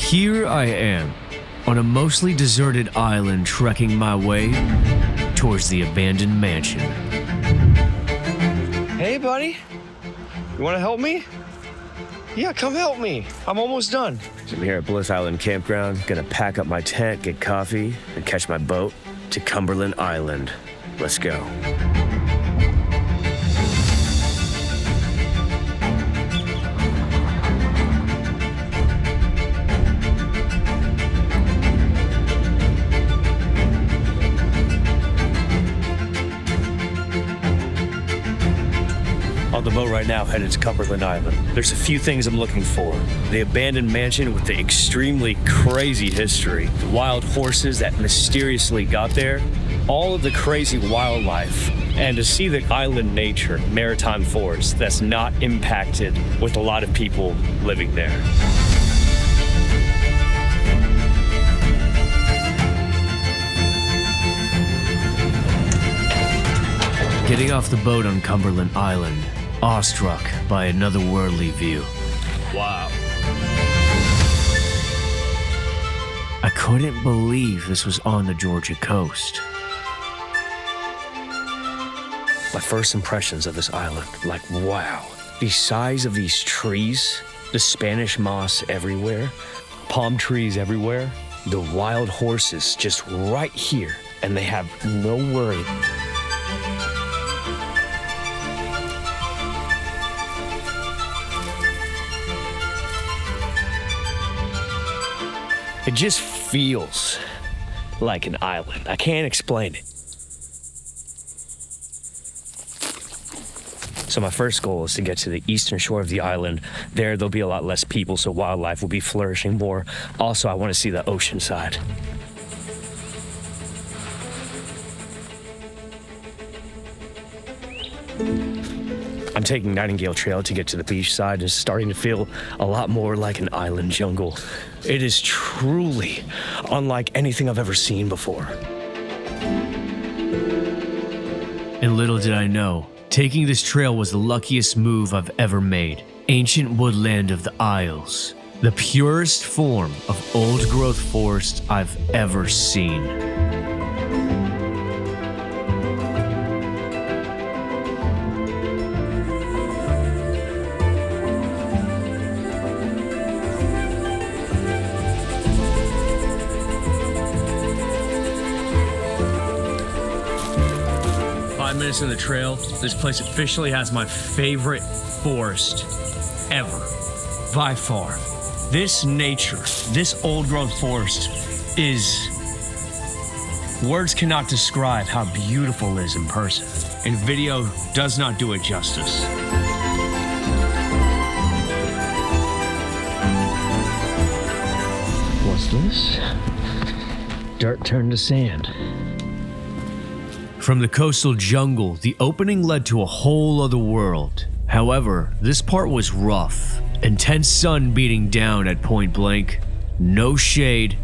Here I am, on a mostly deserted island, trekking my way towards the abandoned mansion. Hey, buddy. You want to help me? Yeah, come help me. I'm almost done. I'm here at Bliss Island Campground, gonna pack up my tent, get coffee, and catch my boat to Cumberland Island. Let's go. On the boat right now, headed to Cumberland Island. There's a few things I'm looking for. The abandoned mansion with the extremely crazy history, the wild horses that mysteriously got there, all of the crazy wildlife, and to see the island nature, maritime forest that's not impacted with a lot of people living there. Getting off the boat on Cumberland Island, awestruck by an otherworldly view. Wow. I couldn't believe this was on the Georgia coast. My first impressions of this island, like, wow. The size of these trees, the Spanish moss everywhere, palm trees everywhere, the wild horses just right here, and they have no worry. It just feels like an island. I can't explain it. So my first goal is to get to the eastern shore of the island. There'll be a lot less people, so wildlife will be flourishing more. Also, I want to see the ocean side. I'm taking Nightingale Trail to get to the beach side, and it's starting to feel a lot more like an island jungle. It is truly unlike anything I've ever seen before. And little did I know, taking this trail was the luckiest move I've ever made. Ancient woodland of the Isles, the purest form of old-growth forest I've ever seen. 5 minutes in the trail, this place officially has my favorite forest ever, by far. This nature, this old-growth forest is... words cannot describe how beautiful it is in person, and video does not do it justice. What's this? Dirt turned to sand. From the coastal jungle, the opening led to a whole other world. However, this part was rough. Intense sun beating down at point blank. No shade,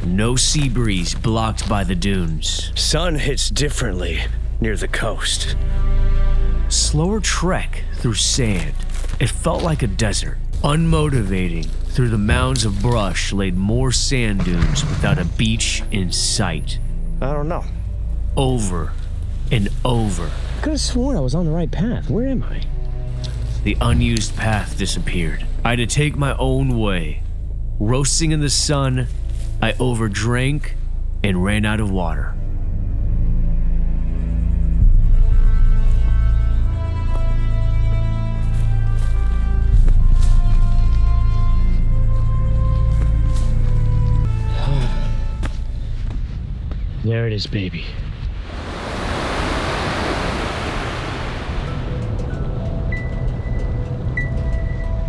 no sea breeze blocked by the dunes. Sun hits differently near the coast. Slower trek through sand. It felt like a desert. Unmotivating, through the mounds of brush laid more sand dunes without a beach in sight. I don't know. Over and over. I could have sworn I was on the right path. Where am I? The unused path disappeared. I had to take my own way. Roasting in the sun, I overdrank and ran out of water. There it is, baby.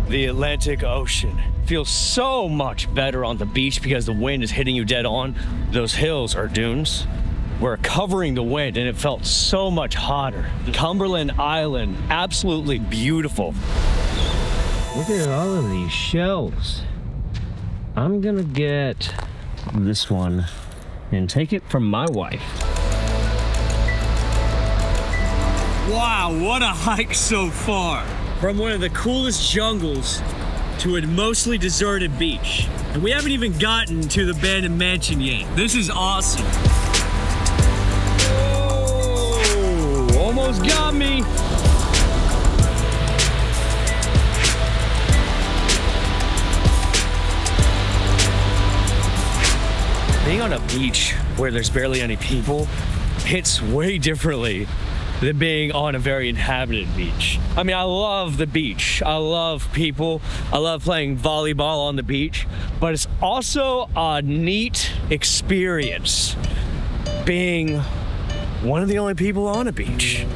The Atlantic Ocean feels so much better on the beach because the wind is hitting you dead on. Those hills are dunes. We're covering the wind and it felt so much hotter. Cumberland Island, absolutely beautiful. Look at all of these shells. I'm gonna get this one and take it from my wife. Wow, what a hike so far. From one of the coolest jungles to a mostly deserted beach. And we haven't even gotten to the abandoned mansion yet. This is awesome. Oh, almost got me. Being on a beach where there's barely any people hits way differently than being on a very inhabited beach. I mean, I love the beach. I love people. I love playing volleyball on the beach, but it's also a neat experience being one of the only people on a beach.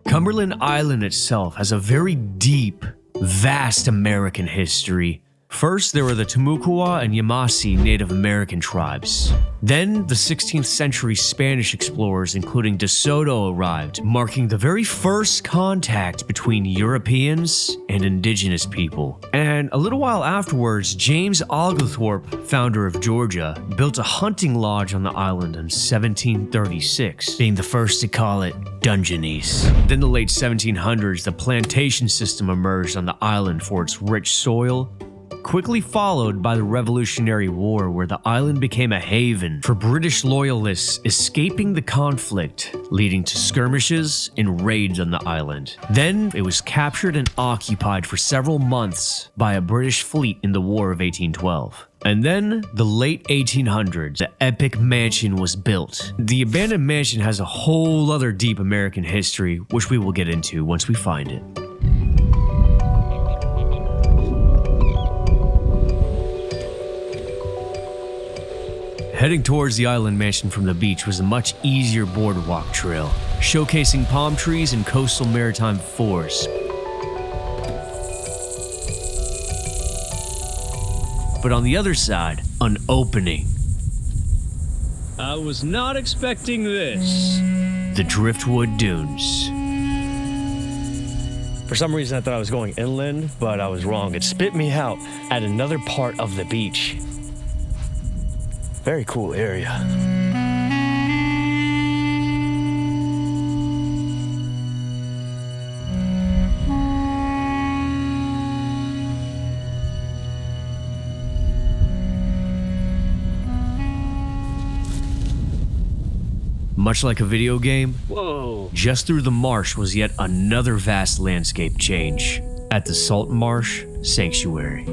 Cumberland Island itself has a very deep, vast American history. First, there were the Timucua and Yamasee Native American tribes. Then, the 16th century Spanish explorers, including De Soto, arrived, marking the very first contact between Europeans and indigenous people. And a little while afterwards, James Oglethorpe, founder of Georgia, built a hunting lodge on the island in 1736, being the first to call it Dungeness. Then the late 1700s, the plantation system emerged on the island for its rich soil, quickly followed by the Revolutionary War, where the island became a haven for British loyalists escaping the conflict, leading to skirmishes and raids on the island. Then it was captured and occupied for several months by a British fleet in the War of 1812. And then, the late 1800s, the epic mansion was built. The abandoned mansion has a whole other deep American history, which we will get into once we find it. Heading towards the island mansion from the beach was a much easier boardwalk trail, showcasing palm trees and coastal maritime forests. But on the other side, an opening. I was not expecting this. The Driftwood Dunes. For some reason, I thought I was going inland, but I was wrong. It spit me out at another part of the beach. Very cool area. Much like a video game, Whoa. just through the marsh was yet another vast landscape change at the Salt Marsh Sanctuary.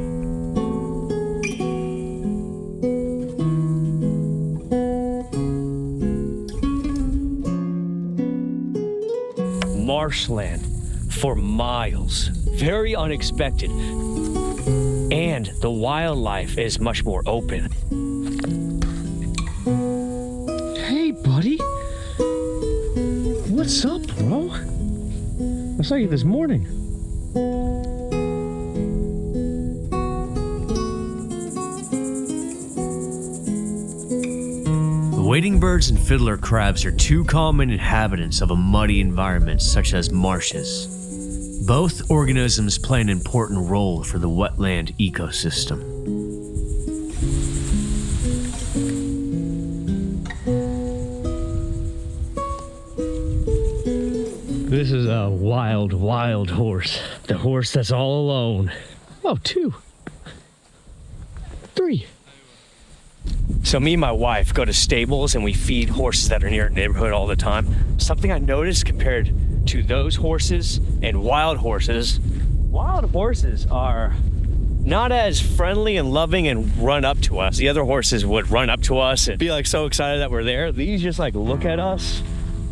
Marshland for miles. Very unexpected. And the wildlife is much more open. Hey, buddy. What's up, bro? I saw you this morning. Wading birds and fiddler crabs are two common inhabitants of a muddy environment such as marshes. Both organisms play an important role for the wetland ecosystem. This is a wild, wild horse. The horse that's all alone. Oh, 2. 3. So me and my wife go to stables and we feed horses that are near our neighborhood all the time. Something I noticed compared to those horses and wild horses are not as friendly and loving and run up to us. The other horses would run up to us and be like so excited that we're there. These just like look at us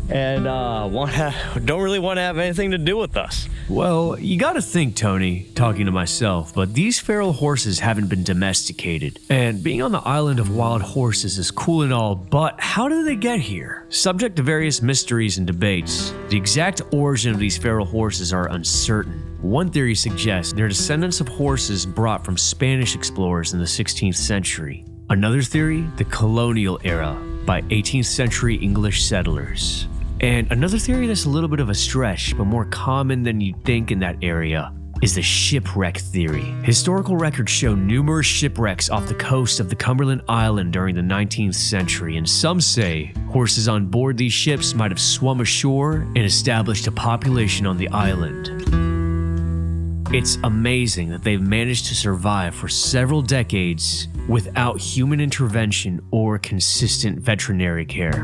and don't really want to have anything to do with us. Well, you gotta think, Tony, talking to myself, but these feral horses haven't been domesticated. And being on the island of wild horses is cool and all, but how did they get here? Subject to various mysteries and debates, the exact origin of these feral horses are uncertain. One theory suggests they're descendants of horses brought from Spanish explorers in the 16th century. Another theory, the colonial era by 18th century English settlers. And another theory that's a little bit of a stretch, but more common than you'd think in that area, is the shipwreck theory. Historical records show numerous shipwrecks off the coast of the Cumberland Island during the 19th century, and some say horses on board these ships might have swum ashore and established a population on the island. It's amazing that they've managed to survive for several decades without human intervention or consistent veterinary care.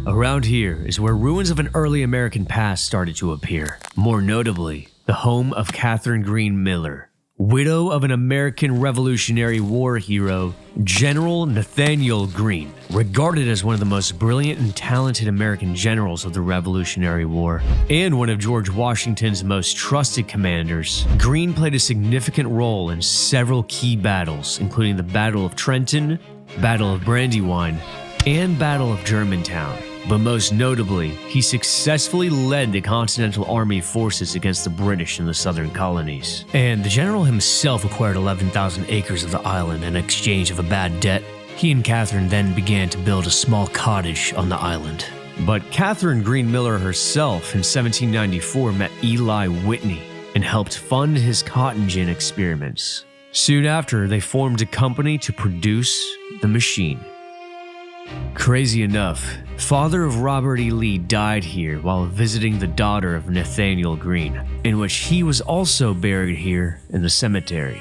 Around here is where ruins of an early American past started to appear. More notably, the home of Catherine Green Miller, widow of an American Revolutionary War hero, General Nathaniel Green. Regarded as one of the most brilliant and talented American generals of the Revolutionary War, and one of George Washington's most trusted commanders, Green played a significant role in several key battles, including the Battle of Trenton, Battle of Brandywine, and Battle of Germantown. But most notably, he successfully led the Continental Army forces against the British in the southern colonies. And the general himself acquired 11,000 acres of the island in exchange of a bad debt. He and Catherine then began to build a small cottage on the island. But Catherine Green Miller herself in 1794 met Eli Whitney and helped fund his cotton gin experiments. Soon after, they formed a company to produce the machine. Crazy enough, father of Robert E. Lee died here while visiting the daughter of Nathaniel Green, in which he was also buried here in the cemetery.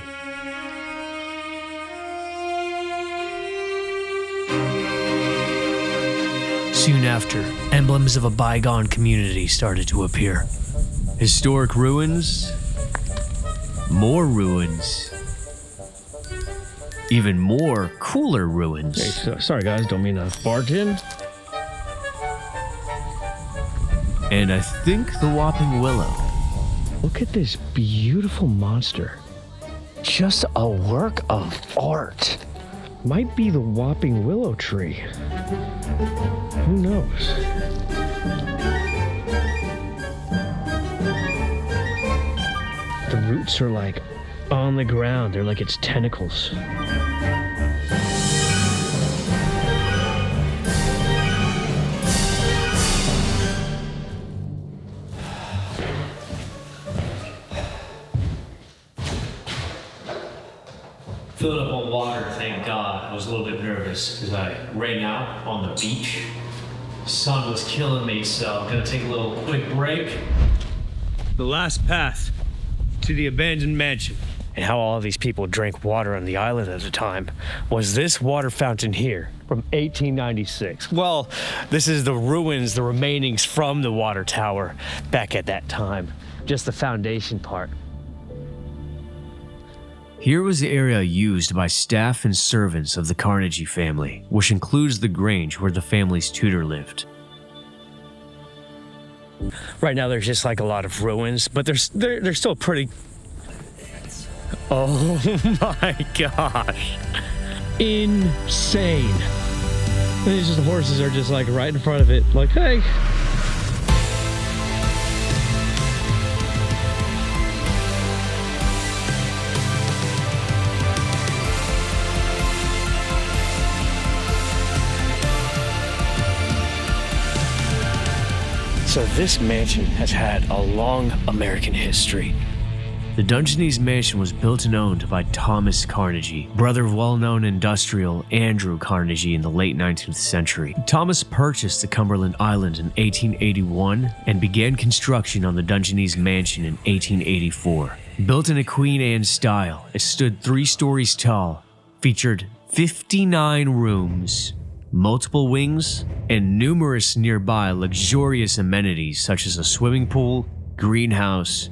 Soon after, emblems of a bygone community started to appear. Historic ruins, more ruins, even more cooler ruins. Hey, sorry guys, don't mean to barge in. And I think the Whopping Willow. Look at this beautiful monster. Just a work of art. Might be the Whopping Willow tree. Who knows? The roots are like on the ground. They're like its tentacles. Filled up on water, thank God. I was a little bit nervous because right now on the beach, the sun was killing me, so I'm gonna take a little quick break. The last path to the abandoned mansion. And how all these people drank water on the island at the time was this water fountain here from 1896. Well, this is the ruins, the remainings from the water tower back at that time. Just the foundation part. Here was the area used by staff and servants of the Carnegie family, which includes the Grange where the family's tutor lived. Right now there's just like a lot of ruins, but they're still pretty... Oh my gosh. Insane. And it's just the horses are just like right in front of it, like, hey. So this mansion has had a long American history. The Dungeness Mansion was built and owned by Thomas Carnegie, brother of well-known industrial Andrew Carnegie in the late 19th century. Thomas purchased the Cumberland Island in 1881 and began construction on the Dungeness Mansion in 1884. Built in a Queen Anne style, it stood 3 stories tall, featured 59 rooms, multiple wings, and numerous nearby luxurious amenities such as a swimming pool, greenhouse,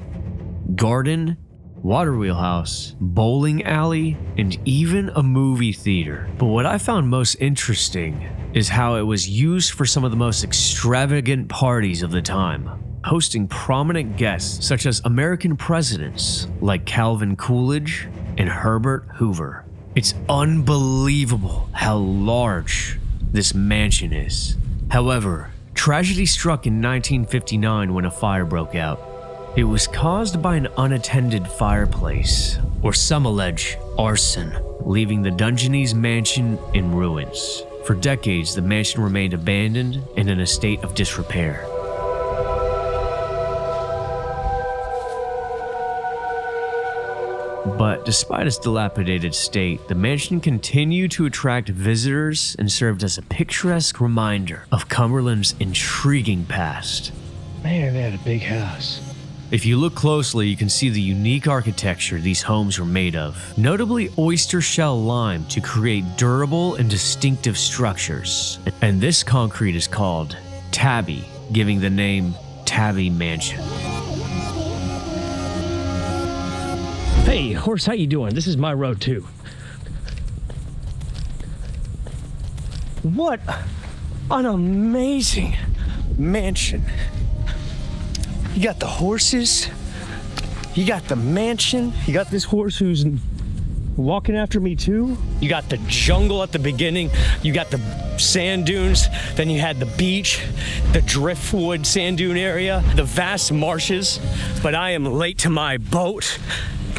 garden, water wheelhouse, bowling alley, and even a movie theater. But what I found most interesting is how it was used for some of the most extravagant parties of the time, hosting prominent guests such as American presidents like Calvin Coolidge and Herbert Hoover. It's unbelievable how large this mansion is. However, tragedy struck in 1959 when a fire broke out. It was caused by an unattended fireplace, or some allege arson, leaving the Dungeness Mansion in ruins. For decades, the mansion remained abandoned and in a state of disrepair. But despite its dilapidated state, the mansion continued to attract visitors and served as a picturesque reminder of Cumberland's intriguing past. Man, they had a big house. If you look closely, you can see the unique architecture these homes were made of. Notably oyster shell lime to create durable and distinctive structures. And this concrete is called tabby, giving the name Tabby Mansion. Hey, horse, how you doing? This is my road too. What an amazing mansion. You got the horses, you got the mansion, you got this horse who's walking after me too. You got the jungle at the beginning, you got the sand dunes, then you had the beach, the Driftwood sand dune area, the vast marshes. But I am late to my boat.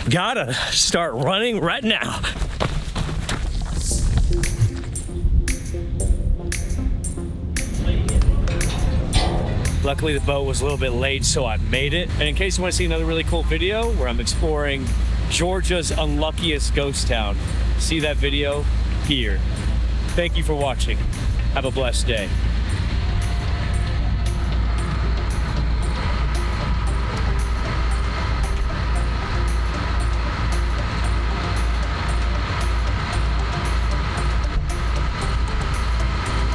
Gotta start running right now. Luckily, the boat was a little bit late, so I made it. And in case you want to see another really cool video where I'm exploring Georgia's unluckiest ghost town, see that video here. Thank you for watching. Have a blessed day.